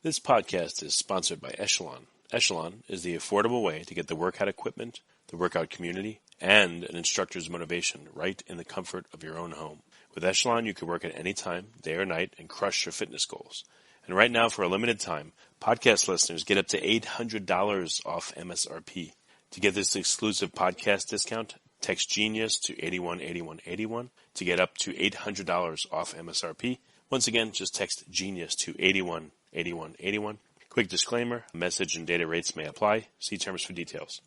This podcast is sponsored by Echelon. Echelon is the affordable way to get the workout equipment, the workout community, and an instructor's motivation right in the comfort of your own home. With Echelon, you can work at any time, day or night, and crush your fitness goals. And right now, for a limited time, podcast listeners get up to $800 off MSRP. To get this exclusive podcast discount, text GENIUS to 818181 to get up to $800 off MSRP. Once again, just text GENIUS to 818181. Quick disclaimer, message and data rates may apply. See terms for details.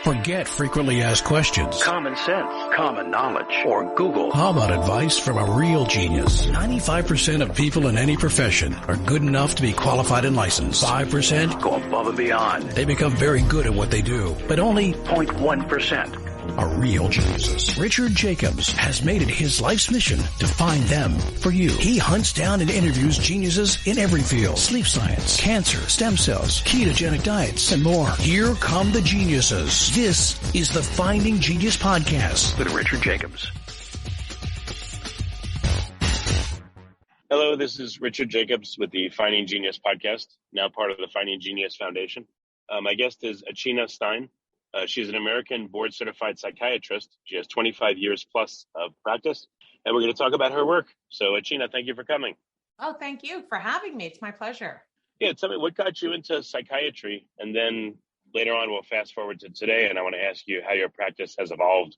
Forget frequently asked questions, common sense, common knowledge, or Google. How about advice from a real genius? 95% of people in any profession are good enough to be qualified and licensed. 5% go above and beyond. They become very good at what they do, but only 0.1% are real geniuses. Richard Jacobs has made it his life's mission to find them for you. He hunts down and interviews geniuses in every field: sleep science, cancer, stem cells, ketogenic diets, and more. Here come the geniuses. This is the Finding Genius Podcast with Richard Jacobs. Hello, this is Richard Jacobs with the Finding Genius Podcast, now part of the Finding Genius Foundation. My guest is Achina Stein. She's an American board-certified psychiatrist. She has 25 years plus of practice, and we're going to talk about her work. So, Achina, thank you for coming. Oh, thank you for having me. It's my pleasure. Yeah, tell me, what got you into psychiatry? And then later on, we'll fast forward to today, and I want to ask you how your practice has evolved.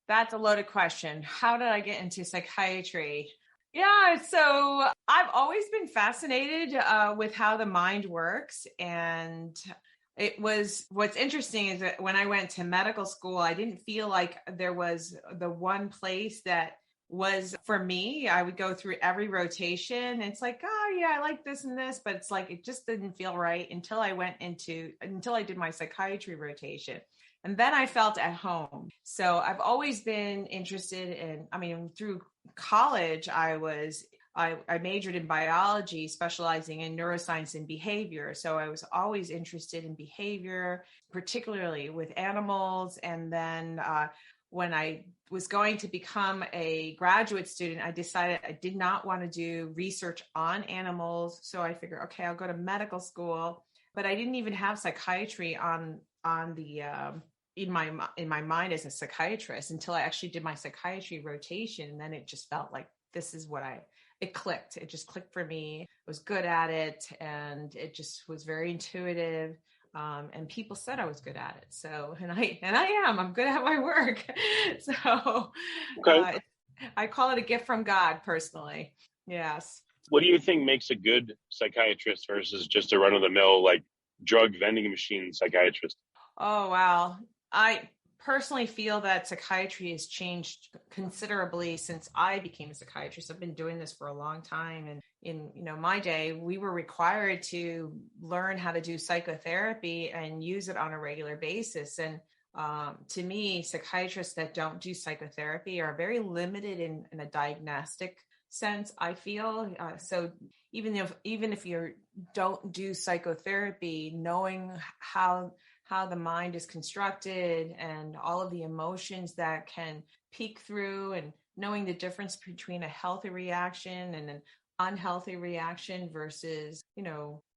That's a loaded question. How did I get into psychiatry? Yeah, so I've always been fascinated with how the mind works, and what's interesting is that when I went to medical school, I didn't feel like there was the one place that was for me. I would go through every rotation and it's like, oh yeah, I like this and this, but it's like, it just didn't feel right until I did my psychiatry rotation. And then I felt at home. So I've always been interested through college, I majored in biology, specializing in neuroscience and behavior. So I was always interested in behavior, particularly with animals. And then when I was going to become a graduate student, I decided I did not want to do research on animals. So I figured, okay, I'll go to medical school. But I didn't even have psychiatry in my mind as a psychiatrist until I actually did my psychiatry rotation. And then it just felt like this is what it clicked. It just clicked for me. I was good at it, and it just was very intuitive. And people said I was good at it. So, and I am. I'm good at my work. So, okay. I call it a gift from God, personally. Yes. What do you think makes a good psychiatrist versus just a run-of-the-mill, like drug vending machine psychiatrist? Oh wow. I personally feel that psychiatry has changed considerably since I became a psychiatrist. I've been doing this for a long time. And in my day, we were required to learn how to do psychotherapy and use it on a regular basis. And to me, psychiatrists that don't do psychotherapy are very limited in a diagnostic sense, I feel. So even if you don't do psychotherapy, knowing how the mind is constructed and all of the emotions that can peek through, and knowing the difference between a healthy reaction and an unhealthy reaction versus,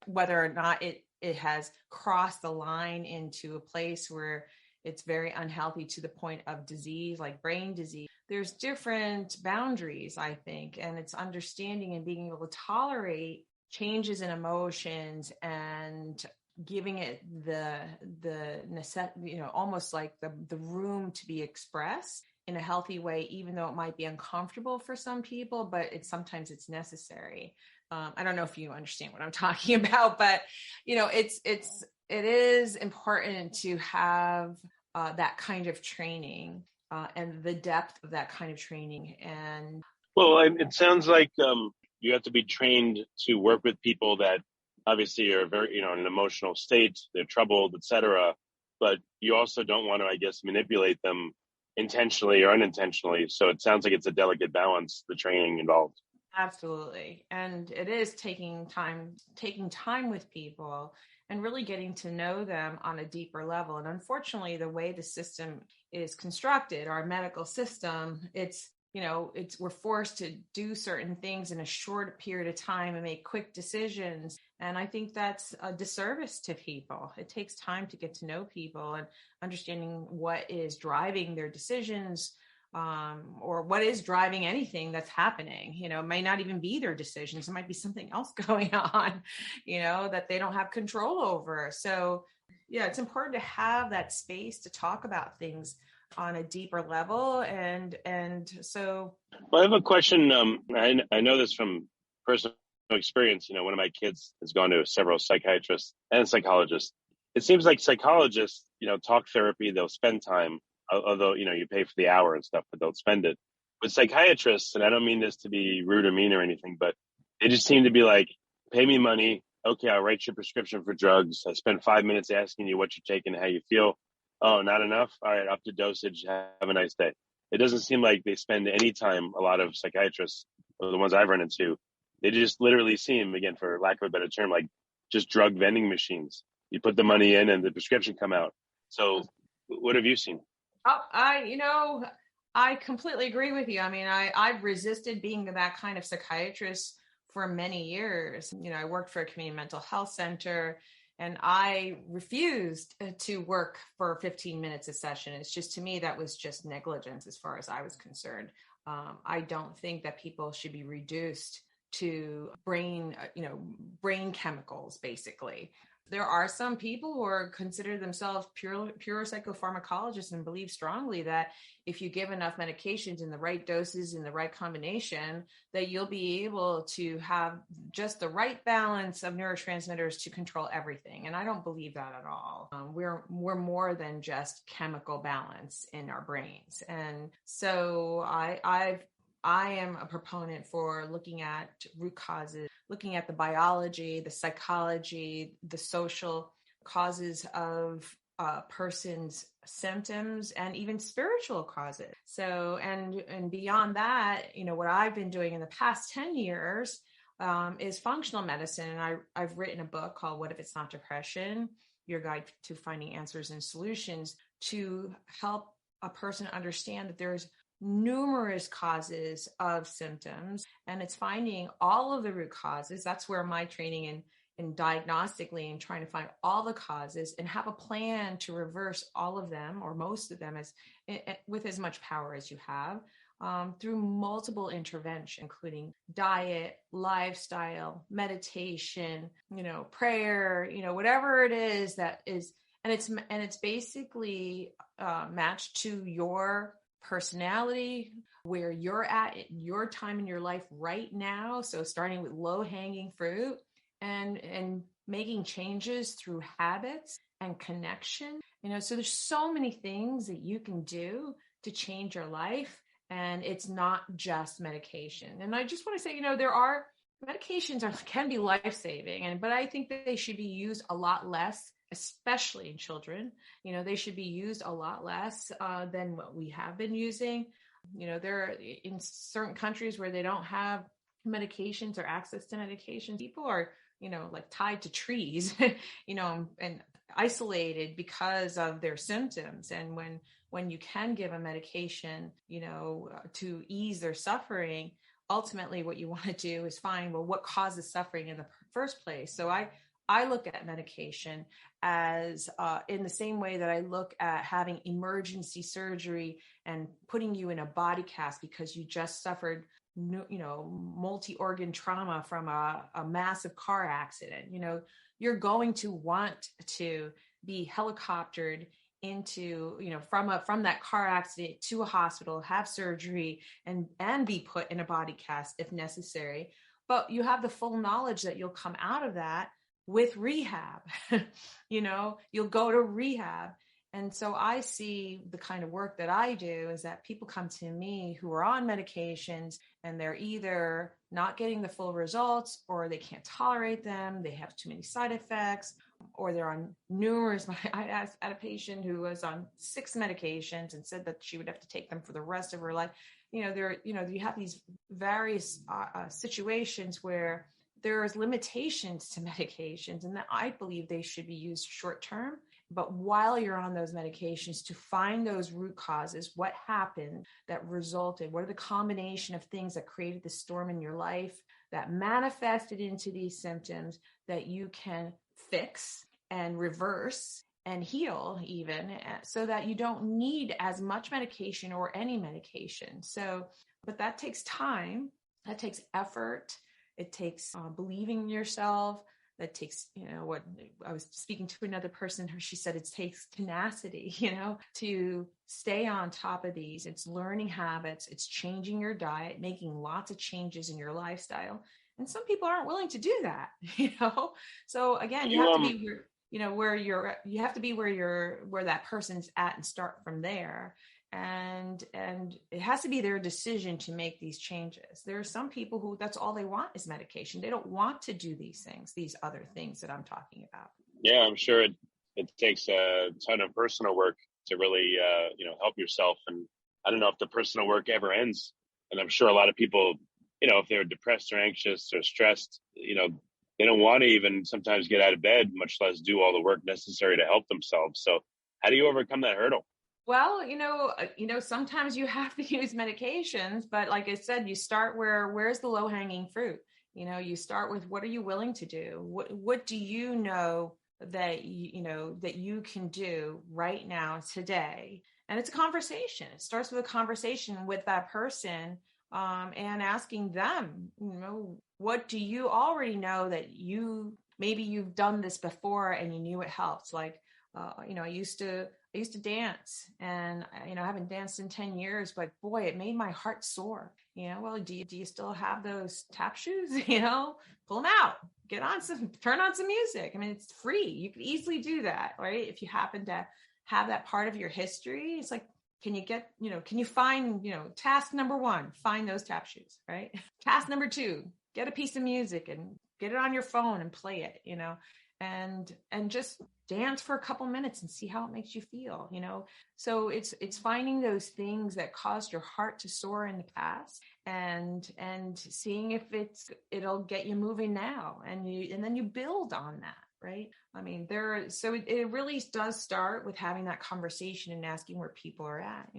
whether or not it has crossed the line into a place where it's very unhealthy to the point of disease, like brain disease. There's different boundaries, I think, and it's understanding and being able to tolerate changes in emotions and giving it the necessity, almost like the room to be expressed in a healthy way, even though it might be uncomfortable for some people, but sometimes it's necessary. I don't know if you understand what I'm talking about, but it is important to have that kind of training and the depth of that kind of training. And well, it sounds like you have to be trained to work with people that obviously are very, in an emotional state, they're troubled, etc. But you also don't want to, I guess, manipulate them intentionally or unintentionally. So it sounds like it's a delicate balance, the training involved. Absolutely. And it is taking time with people and really getting to know them on a deeper level. And unfortunately, the way the system is constructed, our medical system, it's we're forced to do certain things in a short period of time and make quick decisions. And I think that's a disservice to people. It takes time to get to know people and understanding what is driving their decisions, or what is driving anything that's happening. It may not even be their decisions. It might be something else going on, that they don't have control over. So yeah, it's important to have that space to talk about things on a deeper level. And so. Well, I have a question. I know this from personal experience. One of my kids has gone to several psychiatrists and psychologists. It seems like psychologists, talk therapy, they'll spend time, although, you pay for the hour and stuff, but they'll spend it. With psychiatrists, and I don't mean this to be rude or mean or anything, but they just seem to be like, pay me money. Okay, I'll write your prescription for drugs. I spend 5 minutes asking you what you're taking, how you feel. Oh, not enough? All right, up to dosage. Have a nice day. It doesn't seem like they spend any time, a lot of psychiatrists, or the ones I've run into, they just literally seem, again, for lack of a better term, like just drug vending machines. You put the money in and the prescription come out. So what have you seen? I completely agree with you. I mean, I've resisted being that kind of psychiatrist for many years. I worked for a community mental health center, and I refused to work for 15 minutes a session. It's just, to me, that was just negligence as far as I was concerned. I don't think that people should be reduced to brain chemicals, basically. There are some people who consider themselves pure psychopharmacologists and believe strongly that if you give enough medications in the right doses, in the right combination, that you'll be able to have just the right balance of neurotransmitters to control everything. And I don't believe that at all. We're more than just chemical balance in our brains. And so I am a proponent for looking at root causes, looking at the biology, the psychology, the social causes of a person's symptoms, and even spiritual causes. So, and beyond that, what I've been doing in the past 10 years is functional medicine. And I've written a book called What If It's Not Depression? Your Guide to Finding Answers and Solutions, to help a person understand that there's numerous causes of symptoms, and it's finding all of the root causes. That's where my training in diagnostically and trying to find all the causes and have a plan to reverse all of them, or most of them, with as much power as you have, through multiple interventions, including diet, lifestyle, meditation, prayer, whatever it is that is, and it's basically matched to your personality, where you're at your time in your life right now. So starting with low hanging fruit and making changes through habits and connection, so there's so many things that you can do to change your life. And it's not just medication. And I just want to say, there are medications can be life-saving, but I think that they should be used a lot less, especially in children. They should be used a lot less than what we have been using. There are, in certain countries where they don't have medications or access to medications, people are, like tied to trees, and isolated because of their symptoms. And when you can give a medication, to ease their suffering, ultimately what you want to do is find, well, what causes suffering in the first place. So I look at medication as in the same way that I look at having emergency surgery and putting you in a body cast because you just suffered, multi-organ trauma from a massive car accident. You're going to want to be helicoptered into, from that car accident to a hospital, have surgery, and be put in a body cast if necessary. But you have the full knowledge that you'll come out of that with rehab. You'll go to rehab. And so I see the kind of work that I do is that people come to me who are on medications and they're either not getting the full results, or they can't tolerate them. They have too many side effects, or they're on numerous. I had a patient who was on 6 medications and said that she would have to take them for the rest of her life. You have these various situations where there's limitations to medications, and that I believe they should be used short term But while you're on those medications, to find those root causes, what happened that resulted, what are the combination of things that created the storm in your life that manifested into these symptoms that you can fix and reverse and heal even, so that you don't need as much medication or any medication. So, but that takes time, that takes effort, it takes believing in yourself. That takes, what I was speaking to another person, she said it takes tenacity, to stay on top of these. It's learning habits, it's changing your diet, making lots of changes in your lifestyle. And some people aren't willing to do that, So again, you have to be where, you have to be where that person's at and start from there. And it has to be their decision to make these changes. There are some people who that's all they want is medication. They don't want to do these things, these other things that I'm talking about. Yeah, I'm sure it takes a ton of personal work to really, help yourself. And I don't know if the personal work ever ends. And I'm sure a lot of people, if they're depressed or anxious or stressed, they don't want to even sometimes get out of bed, much less do all the work necessary to help themselves. So how do you overcome that hurdle? Well, sometimes you have to use medications, but like I said, you start where's the low hanging fruit? You start with, what are you willing to do? What do you know that you can do right now, today? And it's a conversation. It starts with a conversation with that person, and asking them, what do you already know that maybe you've done this before and you knew it helps? Like, I used to dance, and I haven't danced in 10 years, but boy, it made my heart sore. Well, do you still have those tap shoes? Pull them out, turn on some music. I mean, it's free. You could easily do that, right? If you happen to have that part of your history, it's like, can you find, task number 1, find those tap shoes, right? Task number 2, get a piece of music and get it on your phone and play it, and just dance for a couple minutes and see how it makes you feel, So it's finding those things that caused your heart to soar in the past, and seeing if it'll get you moving now, and then you build on that, right? I mean, it really does start with having that conversation and asking where people are at.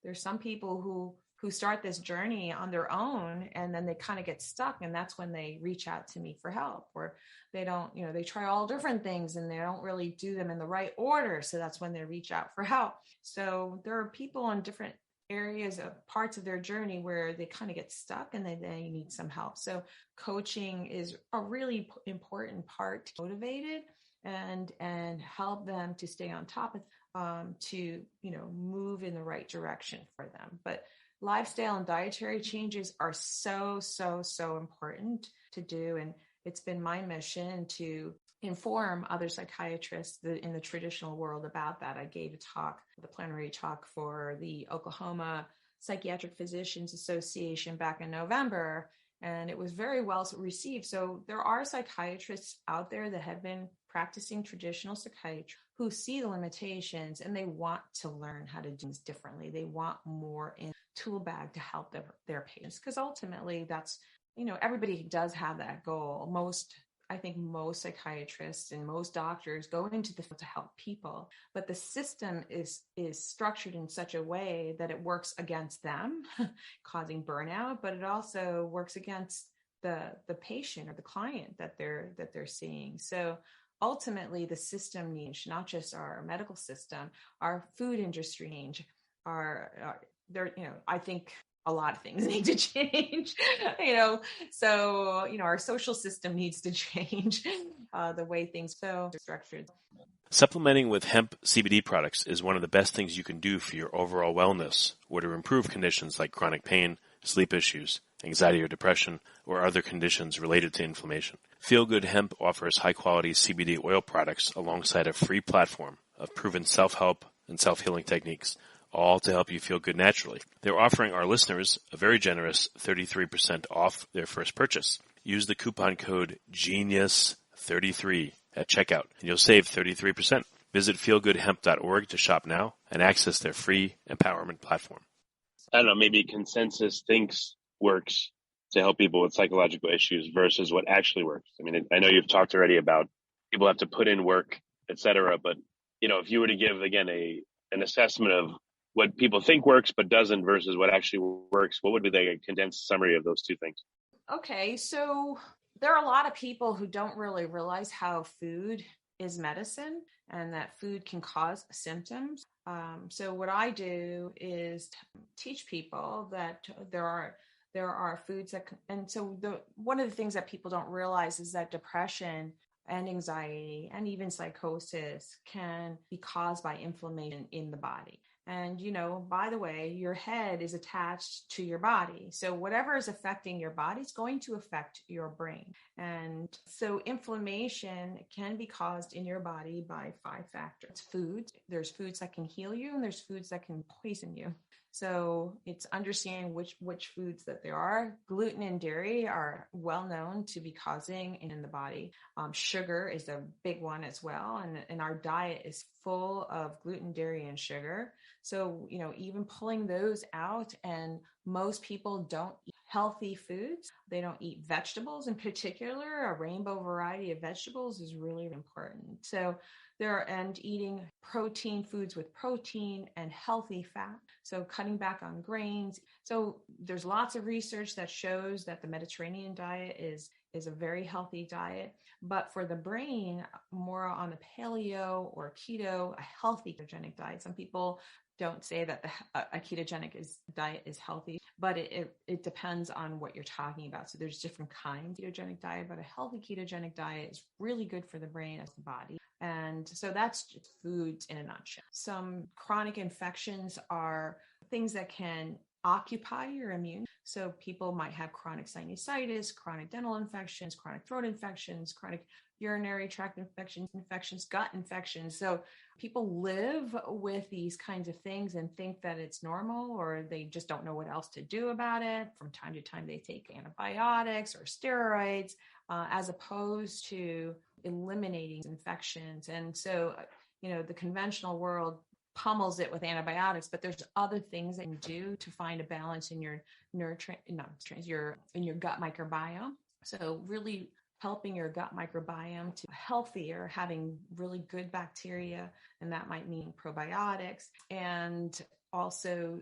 There's some people who start this journey on their own, and then they kind of get stuck. And that's when they reach out to me for help, or they don't, they try all different things and they don't really do them in the right order. So that's when they reach out for help. So there are people on different areas of parts of their journey where they kind of get stuck and they need some help. So coaching is a really important part to motivate it and help them to stay on top of, to, move in the right direction for them. But lifestyle and dietary changes are so, so, so important to do. And it's been my mission to inform other psychiatrists in the traditional world about that. I gave the plenary talk for the Oklahoma Psychiatric Physicians Association back in November, and it was very well received. So there are psychiatrists out there that have been practicing traditional psychiatry who see the limitations, and they want to learn how to do things differently. They want more in tool bag to help their patients, because ultimately that's, everybody does have that goal. I think most psychiatrists and most doctors go into the field to help people, but the system is structured in such a way that it works against them, causing burnout, but it also works against the patient or the client that they're seeing. So ultimately, the system needs not just our medical system, our food industry needs, I think a lot of things need to change, so, our social system needs to change, the way things are structured. Supplementing with hemp CBD products is one of the best things you can do for your overall wellness, or to improve conditions like chronic pain, sleep issues, anxiety or depression, or other conditions related to inflammation. Feel Good Hemp offers high-quality CBD oil products alongside a free platform of proven self-help and self-healing techniques, all to help you feel good naturally. They're offering our listeners a very generous 33% off their first purchase. Use the coupon code GENIUS33 at checkout, and you'll save 33%. Visit feelgoodhemp.org to shop now and access their free empowerment platform. I don't know, maybe consensus thinks works to help people with psychological issues versus what actually works. I mean, I know you've talked already about people have to put in work, et cetera, but if you were to give again an assessment of what people think works but doesn't versus what actually works, what would be the condensed summary of those two things? Okay, so there are a lot of people who don't really realize how food is medicine and that food can cause symptoms. So what I do is teach people that there are foods that and so one of the things that people don't realize is that depression and anxiety and even psychosis can be caused by inflammation in the body. And, by the way, your head is attached to your body. So whatever is affecting your body is going to affect your brain. And so inflammation can be caused in your body by 5 factors. Foods. There's foods that can heal you, and there's foods that can poison you. So it's understanding which foods that there are. Gluten and dairy are well known to be causing in the body. Sugar is a big one as well. And our diet is full of gluten, dairy, and sugar. So, even pulling those out, and most people don't eat healthy foods. They don't eat vegetables in particular. A rainbow variety of vegetables is really important. So and eating protein foods with protein and healthy fat. So cutting back on grains. So there's lots of research that shows that the Mediterranean diet is a very healthy diet. But for the brain, more on the paleo or keto, a healthy ketogenic diet. Some people don't say that a ketogenic diet is healthy, but it depends on what you're talking about. So there's different kinds of ketogenic diet, but a healthy ketogenic diet is really good for the brain as the body. And so that's just foods in a nutshell. Some chronic infections are things that can occupy your immune. So people might have chronic sinusitis, chronic dental infections, chronic throat infections, chronic urinary tract infections, gut infections. So people live with these kinds of things and think that it's normal, or they just don't know what else to do about it. From time to time, they take antibiotics or steroids, as opposed to eliminating infections. And so, the conventional world pummels it with antibiotics, but there's other things that you can do to find a balance in your in your gut microbiome. So really helping your gut microbiome to healthier, having really good bacteria, and that might mean probiotics, and also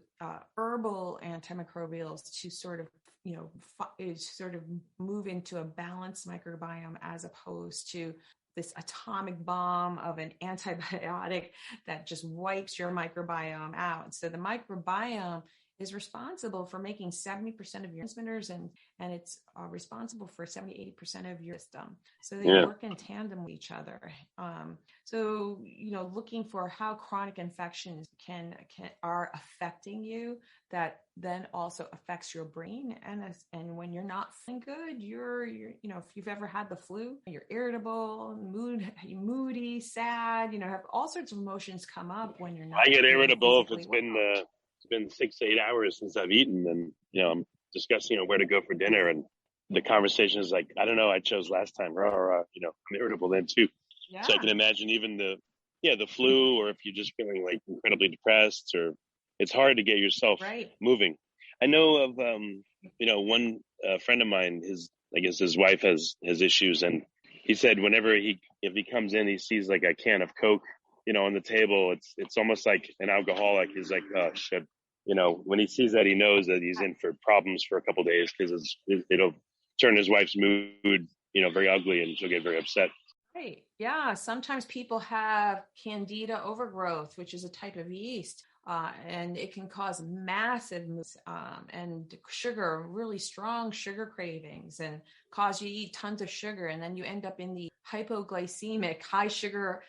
herbal antimicrobials to sort of move into a balanced microbiome, as opposed to this atomic bomb of an antibiotic that just wipes your microbiome out. So the microbiome is responsible for making 70% of your transmitters, and it's responsible for 70-80% of your system. So they work in tandem with each other. So looking for how chronic infections are affecting you, that then also affects your brain. And when you're not feeling good, you're if you've ever had the flu, you're irritable, moody, sad, have all sorts of emotions come up when you're not. I get irritable if it's been 6 to 8 hours since I've eaten, and I'm discussing where to go for dinner, and the conversation is like, I don't know, I chose last time, I'm irritable then too. Yeah. So I can imagine even the flu, or if you're just feeling like incredibly depressed, or it's hard to get yourself moving. I know of one friend of mine, his wife has issues, and he said whenever if he comes in, he sees like a can of Coke on the table, it's almost like an alcoholic. He's like, oh shit. When he sees that, he knows that he's in for problems for a couple of days, because it'll turn his wife's mood, very ugly, and she'll get very upset. Right. Yeah. Sometimes people have candida overgrowth, which is a type of yeast, and it can cause massive and really strong sugar cravings, and cause you to eat tons of sugar. And then you end up in the hypoglycemic, high sugar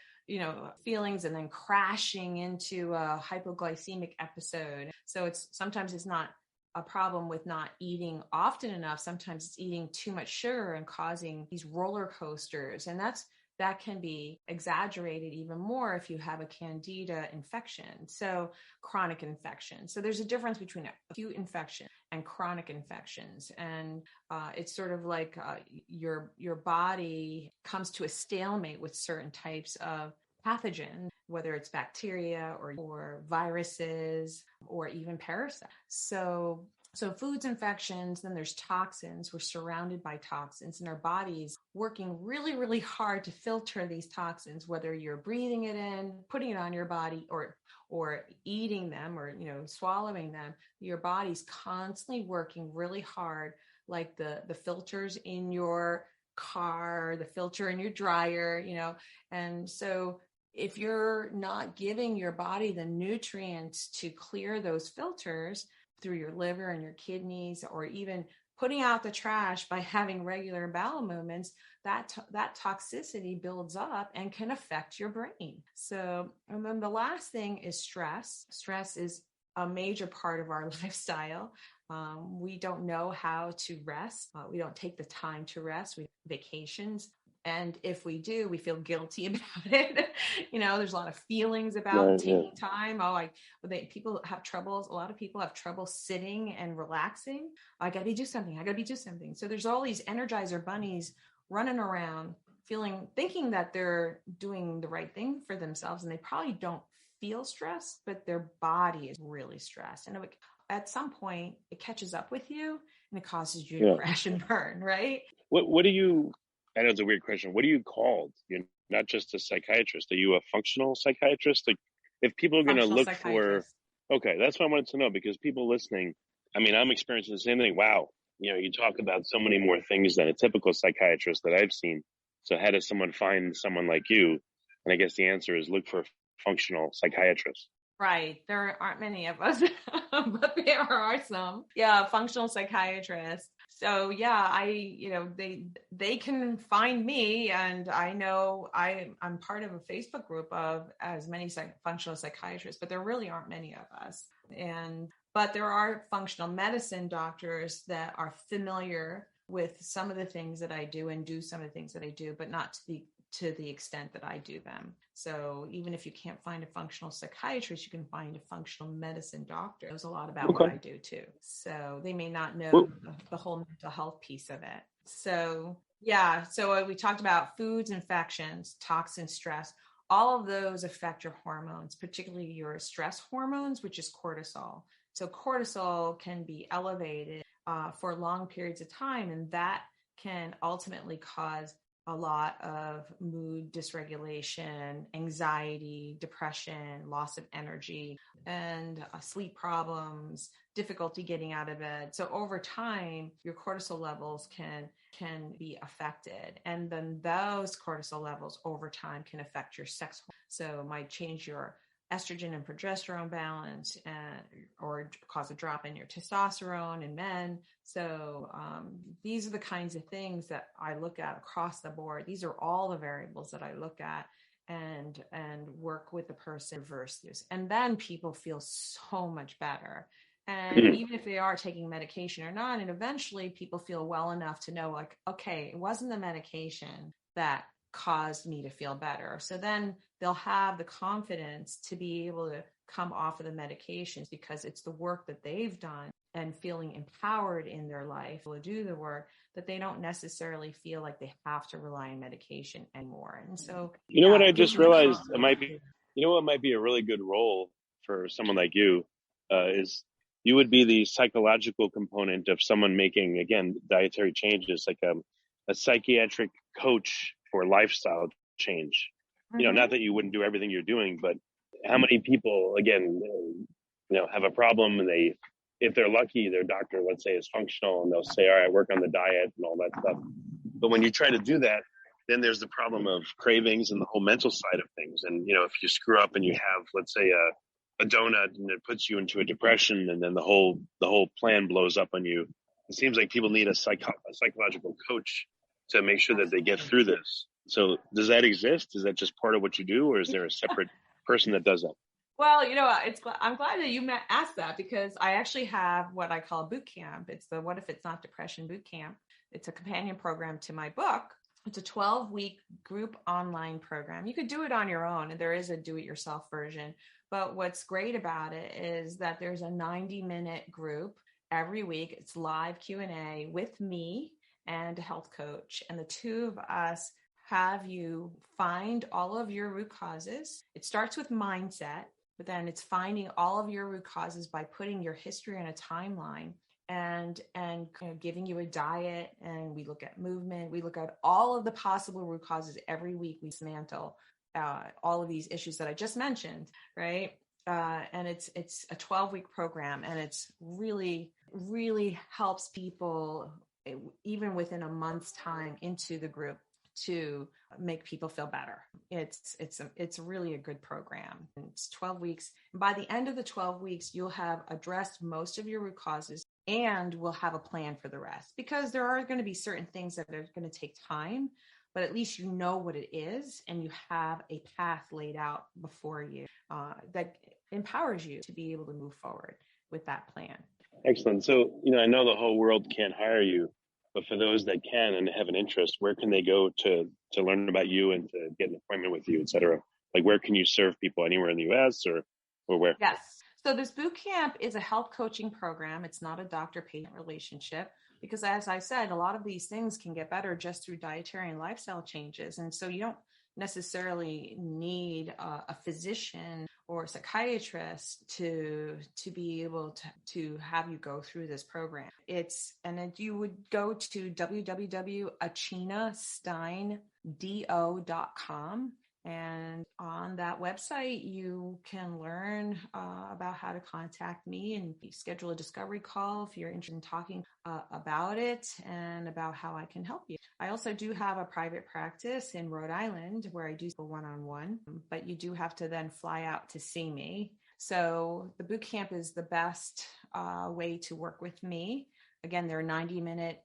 feelings, and then crashing into a hypoglycemic episode. So sometimes it's not a problem with not eating often enough. Sometimes it's eating too much sugar and causing these roller coasters. And that can be exaggerated even more if you have a candida infection. So chronic infection. So there's a difference between acute infection and chronic infections. And it's sort of like your body comes to a stalemate with certain types of pathogens, whether it's bacteria or viruses or even parasites. So So foods infections, then there's toxins. We're surrounded by toxins and our body's working really, really hard to filter these toxins, whether you're breathing it in, putting it on your body, or eating them, or, swallowing them. Your body's constantly working really hard, like the filters in your car, the filter in your dryer, and so if you're not giving your body the nutrients to clear those filters through your liver and your kidneys, or even putting out the trash by having regular bowel movements, that toxicity builds up and can affect your brain. So, and then the last thing is stress. Stress is a major part of our lifestyle. We don't know how to rest. We don't take the time to rest. We vacations. And if we do, we feel guilty about it. There's a lot of feelings about taking time. People have troubles. A lot of people have trouble sitting and relaxing. I got to do something. So there's all these Energizer bunnies running around thinking that they're doing the right thing for themselves. And they probably don't feel stressed, but their body is really stressed. And at some point it catches up with you and it causes you to crash and burn, right? What do you, I know it's a weird question. What are you called? You're not just a psychiatrist. Are you a functional psychiatrist? Like, if people are going to look for, okay, that's what I wanted to know, because people listening, I'm experiencing the same thing. Wow. You talk about so many more things than a typical psychiatrist that I've seen. So how does someone find someone like you? And I guess the answer is look for a functional psychiatrist. Right. There aren't many of us, but there are some. Yeah, functional psychiatrists. So yeah, they can find me, and I know I'm part of a Facebook group of as many functional psychiatrists, but there really aren't many of us. But there are functional medicine doctors that are familiar with some of the things that I do and do some of the things that I do, but not to the extent that I do them. So even if you can't find a functional psychiatrist, you can find a functional medicine doctor. Knows a lot about what I do too. So they may not know the whole mental health piece of it. So yeah, so we talked about foods, infections, toxins, stress. All of those affect your hormones, particularly your stress hormones, which is cortisol. So cortisol can be elevated for long periods of time, and that can ultimately cause a lot of mood dysregulation, anxiety, depression, loss of energy, and sleep problems, difficulty getting out of bed. So over time, your cortisol levels can be affected. And then those cortisol levels over time can affect your sex hormones. So it might change your estrogen and progesterone balance, or cause a drop in your testosterone in men. So these are the kinds of things that I look at across the board. These are all the variables that I look at and work with the person to reverse this. And then people feel so much better. And even if they are taking medication or not, and eventually people feel well enough to know, like, okay, it wasn't the medication that caused me to feel better. So then they'll have the confidence to be able to come off of the medications because it's the work that they've done and feeling empowered in their life to do the work, that they don't necessarily feel like they have to rely on medication anymore. And so, what I just realized it might be, what might be a really good role for someone like you is you would be the psychological component of someone making, again, dietary changes, like a psychiatric coach for lifestyle change. Not that you wouldn't do everything you're doing, but how many people, again, have a problem, and if they're lucky, their doctor, let's say, is functional, and they'll say, all right, work on the diet and all that stuff. But when you try to do that, then there's the problem of cravings and the whole mental side of things. And, if you screw up and you have, let's say, a donut, and it puts you into a depression, and then the whole plan blows up on you. It seems like people need a psychological coach to make sure that they get through this. So does that exist? Is that just part of what you do, or is there a separate person that does that? Well, I'm glad that you asked that, because I actually have what I call boot camp. It's the What If It's Not Depression boot camp. It's a companion program to my book. It's a 12-week group online program. You could do it on your own, and there is a do-it-yourself version. But what's great about it is that there's a 90-minute group every week. It's live Q&A with me and a health coach. And the two of us have you find all of your root causes. It starts with mindset, but then it's finding all of your root causes by putting your history on a timeline and giving you a diet, and we look at movement. We look at all of the possible root causes every week. We dismantle all of these issues that I just mentioned, right? And it's a 12-week program, and it's really, really helps people even within a month's time into the group to make people feel better. It's really a good program. It's 12 weeks. And by the end of the 12 weeks, you'll have addressed most of your root causes, and we'll have a plan for the rest, because there are going to be certain things that are going to take time, but at least you know what it is, and you have a path laid out before you that empowers you to be able to move forward with that plan. Excellent. So, I know the whole world can't hire you, but for those that can and have an interest, where can they go to learn about you and to get an appointment with you, et cetera? Like, where can you serve people? Anywhere in the U.S. or where? Yes. So this boot camp is a health coaching program. It's not a doctor-patient relationship, because as I said, a lot of these things can get better just through dietary and lifestyle changes. And so you don't necessarily need a physician or a psychiatrist to be able to have you go through this program. You would go to www.achinasteindo.com. And on that website, you can learn about how to contact me and schedule a discovery call if you're interested in talking about it and about how I can help you. I also do have a private practice in Rhode Island where I do one-on-one, but you do have to then fly out to see me. So the boot camp is the best way to work with me. Again, there are 90-minute,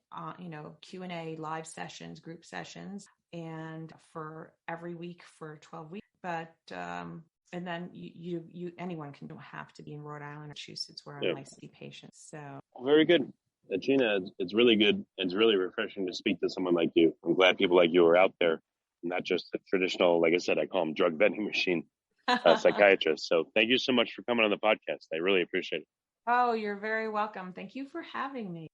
Q&A live sessions, group sessions, and for every week for 12 weeks. But and then you anyone can, don't have to be in Rhode Island or Massachusetts where I see patients. So very good, Achina. It's really good. It's really refreshing to speak to someone like you. I'm glad people like you are out there, not just the traditional, like I said, I call them drug vending machine psychiatrists. So thank you so much for coming on the podcast. I really appreciate it. Oh, you're very welcome. Thank you for having me.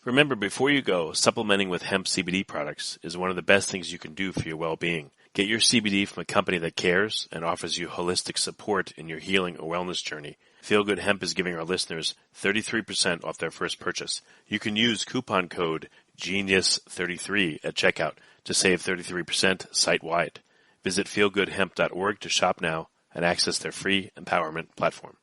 Remember, before you go, supplementing with hemp CBD products is one of the best things you can do for your well-being. Get your CBD from a company that cares and offers you holistic support in your healing or wellness journey. Feel Good Hemp is giving our listeners 33% off their first purchase. You can use coupon code GENIUS33 at checkout to save 33% site-wide. Visit feelgoodhemp.org to shop now and access their free empowerment platform.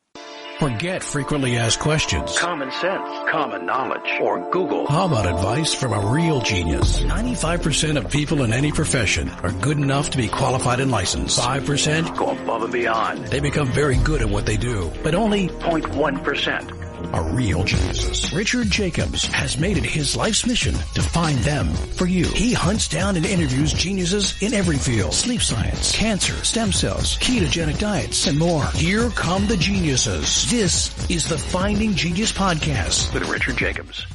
Forget frequently asked questions. Common sense, common knowledge, or Google. How about advice from a real genius? 95% of people in any profession are good enough to be qualified and licensed. 5% go above and beyond. They become very good at what they do, but only 0.1% are real geniuses. Richard Jacobs has made it his life's mission to find them for you. He hunts down and interviews geniuses in every field: sleep science, cancer, stem cells, ketogenic diets, and more. Here come the geniuses. This is the Finding Genius Podcast with Richard Jacobs.